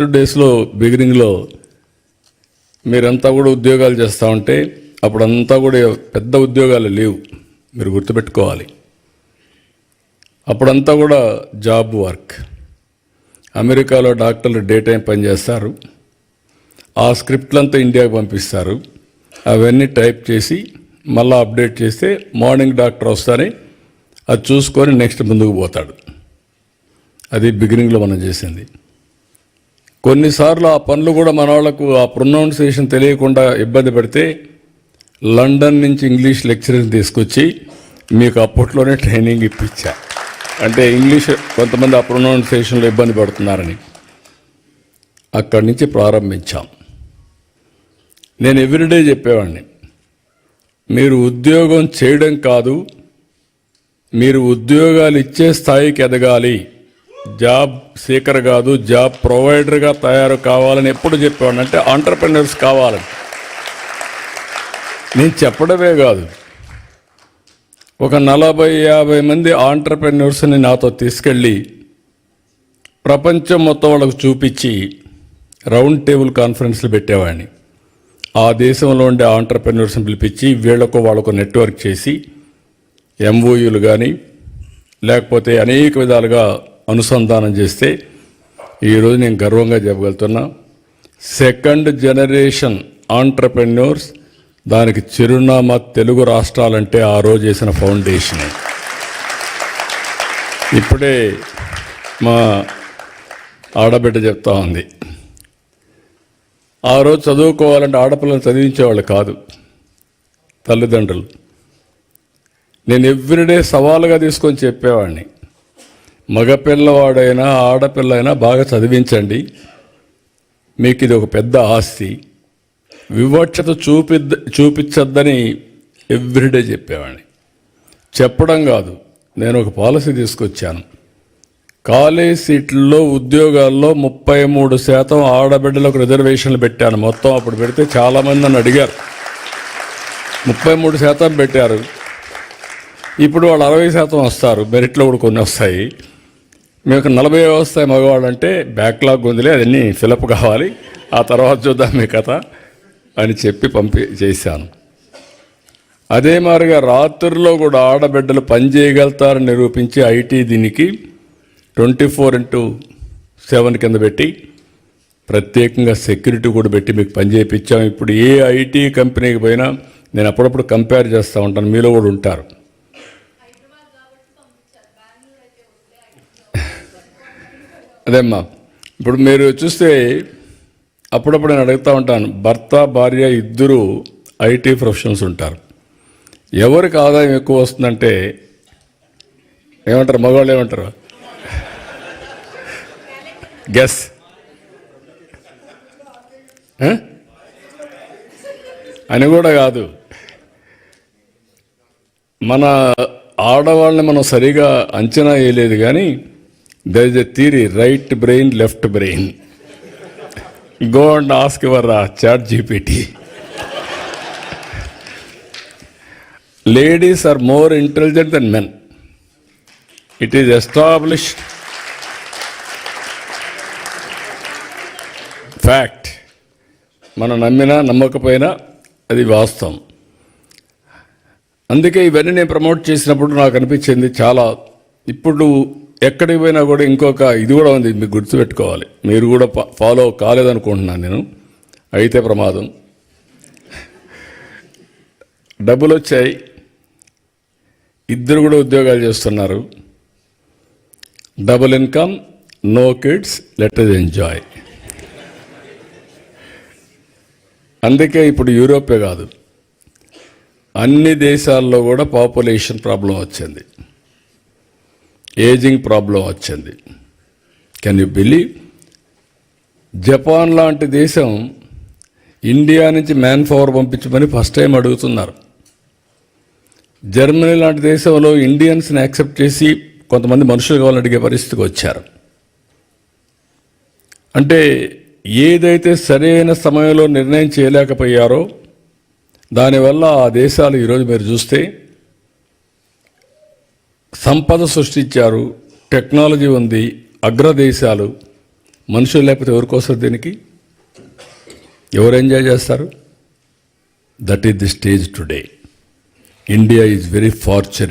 First డేస్లో బిగినింగ్లో మీరంతా కూడా ఉద్యోగాలు చేస్తూ ఉంటే అప్పుడంతా కూడా పెద్ద ఉద్యోగాలు లేవు, మీరు గుర్తుపెట్టుకోవాలి. అప్పుడంతా కూడా జాబ్ వర్క్. అమెరికాలో డాక్టర్లు డే టైం పనిచేస్తారు, ఆ స్క్రిప్ట్లంతా ఇండియాకి పంపిస్తారు, అవన్నీ టైప్ చేసి మళ్ళీ అప్డేట్ చేస్తే మార్నింగ్ డాక్టర్ వస్తానే అది చూసుకొని నెక్స్ట్ ముందుకు పోతాడు. అది బిగినింగ్లో మనం చేసింది. కొన్నిసార్లు ఆ పనులు కూడా మన వాళ్ళకు ఆ ప్రొనౌన్సియేషన్ తెలియకుండా ఇబ్బంది పడితే లండన్ నుంచి ఇంగ్లీష్ లెక్చరర్ తీసుకొచ్చి మీకు అప్పట్లోనే ట్రైనింగ్ ఇప్పించా. అంటే ఇంగ్లీష్ కొంతమంది ఆ ప్రొనౌన్సియేషన్లో ఇబ్బంది పడుతున్నారని అక్కడి నుంచి ప్రారంభించాం. నేను ఎవ్రీడే చెప్పేవాడిని, మీరు ఉద్యోగం చేయడం కాదు, మీరు ఉద్యోగాలు ఇచ్చే స్థాయికి ఎదగాలి, జాబ్ సీకర్ కాదు జాబ్ ప్రొవైడర్గా తయారు కావాలని ఎప్పుడు చెప్పేవాడిని. అంటే ఆంటర్‌ప్రెన్యూర్స్ కావాలని నేను చెప్పడమే కాదు, ఒక 40-50 మంది ఆంటర్‌ప్రెన్యూర్స్ని నాతో తీసుకెళ్ళి ప్రపంచం మొత్తం వాళ్ళకు చూపించి రౌండ్ టేబుల్ కాన్ఫరెన్స్లు పెట్టేవాడిని. ఆ దేశంలో ఉండే ఆంటర్‌ప్రెన్యూర్స్ని పిలిపించి వాళ్ళకు నెట్వర్క్ చేసి ఎంఓయూలు కానీ లేకపోతే అనేక విధాలుగా అనుసంధానం చేస్తే ఈరోజు నేను గర్వంగా చెప్పగలుగుతున్నా, సెకండ్ జనరేషన్ ఆంటర్‌ప్రెన్యూర్స్, దానికి చిరునామా తెలుగు రాష్ట్రాలంటే ఆ రోజు చేసిన ఫౌండేషనే. ఇప్పుడే మా ఆడబిడ్డ చెప్తా ఉంది, ఆ రోజు చదువుకోవాలంటే ఆడపిల్లలు చదివించేవాళ్ళు కాదు తల్లిదండ్రులు. నేను ఎవ్రీడే సవాలుగా తీసుకొని చెప్పేవాడిని, మగపిల్లవాడైనా ఆడపిల్ల అయినా బాగా చదివించండి, మీకు ఇది ఒక పెద్ద ఆస్తి, వివక్షత చూపించద్దని ఎవ్రీడే చెప్పేవాడిని. చెప్పడం కాదు, నేను ఒక పాలసీ తీసుకొచ్చాను. కాలేజ్ సీట్లలో ఉద్యోగాల్లో 33% ఆడబిడ్డలకు రిజర్వేషన్లు పెట్టాను. మొత్తం అప్పుడు పెడితే చాలామంది నన్ను అడిగారు, 33% పెట్టారు, ఇప్పుడు వాళ్ళు 60% వస్తారు, మెరిట్లో కూడా కొన్ని వస్తాయి, మీకు 40 వస్తాయి మగవాళ్ళు అంటే బ్యాక్లాగ్ ఉందిలే, అదన్నీ ఫిలప్ కావాలి, ఆ తర్వాత చూద్దాం మీ కథ అని చెప్పి చేశాను. అదే మాదిరిగా రాత్రుల్లో కూడా ఆడబిడ్డలు పని చేయగలుగుతారని నిరూపించి ఐటీ దీనికి 24/7 కింద పెట్టి ప్రత్యేకంగా సెక్యూరిటీ కూడా పెట్టి మీకు పని చేయించాం. ఇప్పుడు ఏ ఐటీ కంపెనీకి పోయినా నేను అప్పుడప్పుడు కంపేర్ చేస్తూ ఉంటాను, మీలో కూడా ఉంటారు. అదేమ్మా, ఇప్పుడు మీరు చూస్తే అప్పుడప్పుడు నేను అడుగుతూ ఉంటాను, భర్త భార్య ఇద్దరు ఐటీ ప్రొఫెషనల్స్ ఉంటారు, ఎవరికి ఆదాయం ఎక్కువ వస్తుందంటే ఏమంటారు, మగవాళ్ళు ఏమంటారు, గెస్ అని కూడా కాదు, మన ఆడవాళ్ళని మనం సరిగా అంచనా వేయలేదు. కానీ there is a theory, right brain, left brain. Go and ask your ChatGPT. Ladies are more intelligent than men. It is established fact. మనం నమ్మినా నమ్మకపోయినా అది వాస్తవం. అందుకే ఇవన్నీ నేను ప్రమోట్ చేసినప్పుడు నాకు అనిపించింది చాలా, ఇప్పుడు ఎక్కడికి పోయినా కూడా ఇంకొక ఇది కూడా ఉంది, మీకు గుర్తుపెట్టుకోవాలి, మీరు కూడా ఫాలో కాలేదనుకుంటున్నాను నేను, అయితే ప్రమాదం. డబ్బులు వచ్చాయి, ఇద్దరు కూడా ఉద్యోగాలు చేస్తున్నారు, double income, no kids, let us enjoy. అందుకే ఇప్పుడు యూరోపే కాదు, అన్ని దేశాల్లో కూడా పాపులేషన్ ప్రాబ్లం వచ్చింది, ఏజింగ్ ప్రాబ్లం వచ్చింది. Can you believe? జపాన్ లాంటి దేశం ఇండియా నుంచి మ్యాన్ పవర్ పంపించమని ఫస్ట్ టైం అడుగుతున్నారు. జర్మనీ లాంటి దేశంలో ఇండియన్స్ని యాక్సెప్ట్ చేసి కొంతమంది మనుషులు కావాలని అడిగే పరిస్థితికి వచ్చారు. అంటే ఏదైతే సరైన సమయంలో నిర్ణయం చేయలేకపోయారో దానివల్ల ఆ దేశాలు ఈరోజు మీరు చూస్తే సంపద సృష్టించారు, టెక్నాలజీ ఉంది, అగ్రదేశాలు, మనుషులు లేకపోతే ఎవరికి వస్తారు దీనికి? ఎవరు ఎంజాయ్ చేస్తారు? That is the stage today. India is very fortunate.